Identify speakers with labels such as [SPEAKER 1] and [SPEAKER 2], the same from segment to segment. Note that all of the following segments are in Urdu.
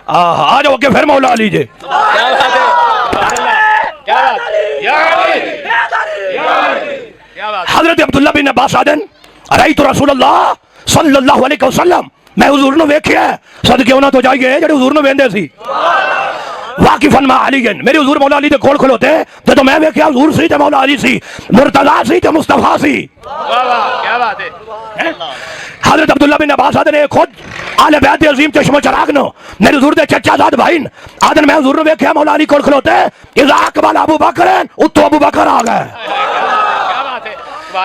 [SPEAKER 1] آ جاؤ کہ پھر مولا علی جی. حضرت عبداللہ بن عباس آدن رأیت رسول اللہ صلی اللہ علیہ وسلم میں حضور نو ویکھیا صدقے انہاں تو جائیے جڑے حضور نو ویندے سی واقفاً مع علی میرے حضور مولا علی دے کول کھلوتے تو میں ویکھیا حضور سی تے مولا علی سی مرتضیٰ سی تے مصطفیٰ سی.
[SPEAKER 2] کیا بات ہے.
[SPEAKER 1] حضرت عبداللہ بن عباس آدن خود آل بیت عظیم چشم و چراغ نو میرے حضور دے چچا زاد بھائن آدن میں حضور نو ویکھیا مولا علی کول کھلوتے اذا اقبل ابو بکر اتو ابو بکر آ گئے.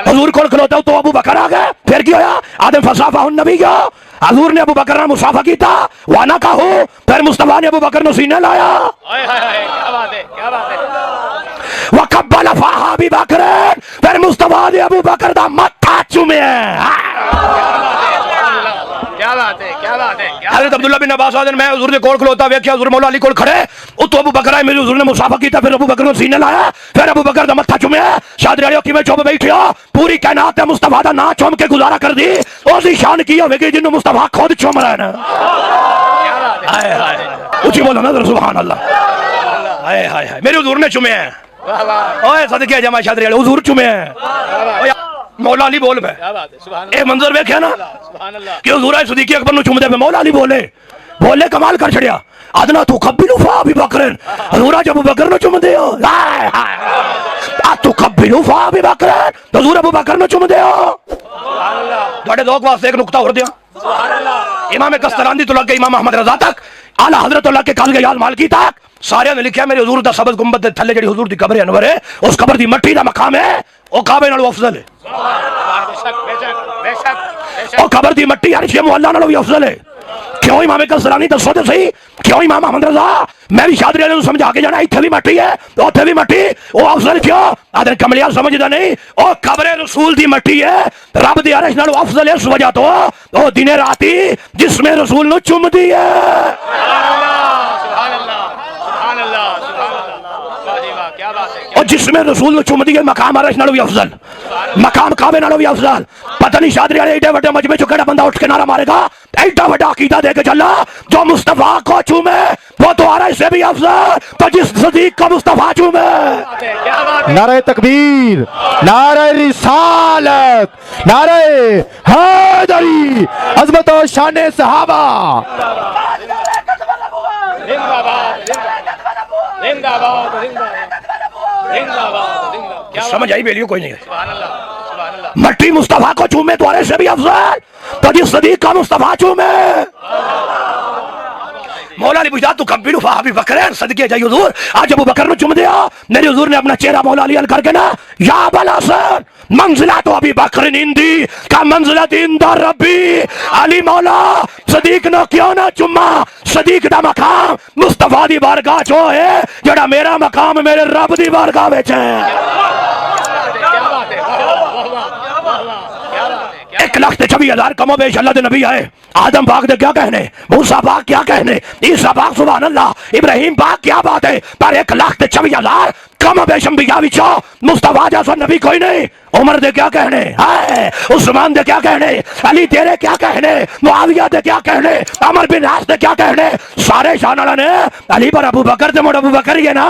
[SPEAKER 1] حضور کول کھلوتا تو ابو بکر آ گئے. پھر کی ہویا آدم فصافہ النبی گیا حضور نے ابو بکر نے مصافہ کیتا وانا کہو پھر مصطفیٰ نے ابو بکر نے سینے لایا.
[SPEAKER 2] کیا بات ہے. کیا بات ہے.
[SPEAKER 1] وقبل فاہ ابی بکر پھر مصطفیٰ نے ابو بکر دا متھا چومے.
[SPEAKER 2] کیا بات ہے. کیا بات ہے.
[SPEAKER 1] حضرت عبداللہ بن عباس آدن میں حضور دے کول کھلوتا ویکھیا حضور مولا علی کول کھڑے اتو ابو بکر آئے میرے حضور نے مصافہ کیتا پھر ابو بکر نے سینے لایا پھر ابو بکر دا متھا چومے. شادری علیہ کی میں چوب بیٹھیا پوری کائنات نے مصطفیٰ دا نا چوم کے گزارا کر دی اسی شان کی ہوئے گی جنہوں مصطفیٰ خود چوم رہے نا. اچھی بولو نا سبحان اللہ. میرے حضور نے چومے ہیں اوے صدقے جمع شادری علیہ حضور چومے ہیں. مولا علی بول پہ اے منظر ویکھیا نا کہ حضور صدیق اکبر نو چوم دے پہ مولا علی بولے کمال کر چھڑیا ادنا تو قبلو فا ابی بکر حضور جب ابو بکر نو چوم دے ہو تو قبلو فا ابی بکر حضور ابو بکر نو چوم دے ہو. دوڑے دوک واسطے ایک نکتہ ہو دیا امام قسطلانی تو لگ گئے امام احمد رضا تک اعلی حضرت اللہ کے قلعہ یال مالکی تک سارے نے لکھیا میرے حضور دا سبز گنبد دے تھلے جڑی حضور دی قبر انور ہے اس قبر دی مٹی دا مقام ہے او کعبے نالوں افضل ہے. او قبر دی مٹی عرش مولا نالوں بھی افضل ہے. کیوں امام قسطلانی دسو تے صحیح کیوں امام احمد رضا میں بھی شادری والے نوں سمجھا کے جانا ایتھے بھی مٹی ہے اوتھے بھی مٹی او افضل کیوں آدھے کملیاں سمجھدا نہیں او قبر رسول دی مٹی ہے رب دی عرش نالوں افضل ہے اس وجہ تو او دن راتی جس میں رسول نو چوم دی ہے. اور جس میں رسول نے چوم دیئے مقام عرش نالوں بھی افضل مقام کعبے نالوں بھی افضل. پتہ نہیں شادری والے ایڈے وڈے مجمع چ کیڑا بندہ اٹھ کے نعرہ مارے گا ایڈا وڈا عقیدہ دے کے چلا جو مصطفیٰ کو چومے وہ تو عرش سے بھی افضل تو جس صدیق کو مصطفیٰ چومے.
[SPEAKER 3] نعرہ تکبیر نعرہ رسالت نعرہ حیدری عظمت و شان صحابہ.
[SPEAKER 1] سمجھ آئی بیلیو کوئی نہیں ہے. مٹی مصطفیٰ کو چومے تو عرش سے بھی افضل تو جس صدیق کا مصطفیٰ چومے. مولا علی پوچھتا تو قبلو فا ابی بکر صدقے جائی حضور آج ابو بکر نے چوم دیا میرے حضور نے اپنا چہرہ مولا علی کر کے نا یا ابوالحسن منزلت ابی بکر اندی کا منزلت عند ربی. علی مولا صدیق نو کیوں نہ چوما صدیق دا مقام مصطفیٰ دی بارگاہ چو ہے جڑا میرا مقام میرے رب دی بارگاہ وچ ہے. 1,26,000 کم و بیش اللہ دے نبی آئے آدم پاک دے کیا کہنے موسیٰ پاک کیا کہنے عیسیٰ پاک سبحان اللہ ابراہیم پاک کیا بات ہے پر 1,26,000 کم و بیش انبیاء وچوں مصطفیٰ جیسا نبی کوئی نہیں. عمر دے کیا کہنے عثمان دے کیا کہنے علی تیرے کیا کہنے معاویہ دے کیا کہنے عمر بن عاص دے کیا کہنے سارے شان اللہ نے علی پر ابو بکر تے مڑ ابو بکر ہی ہے نا.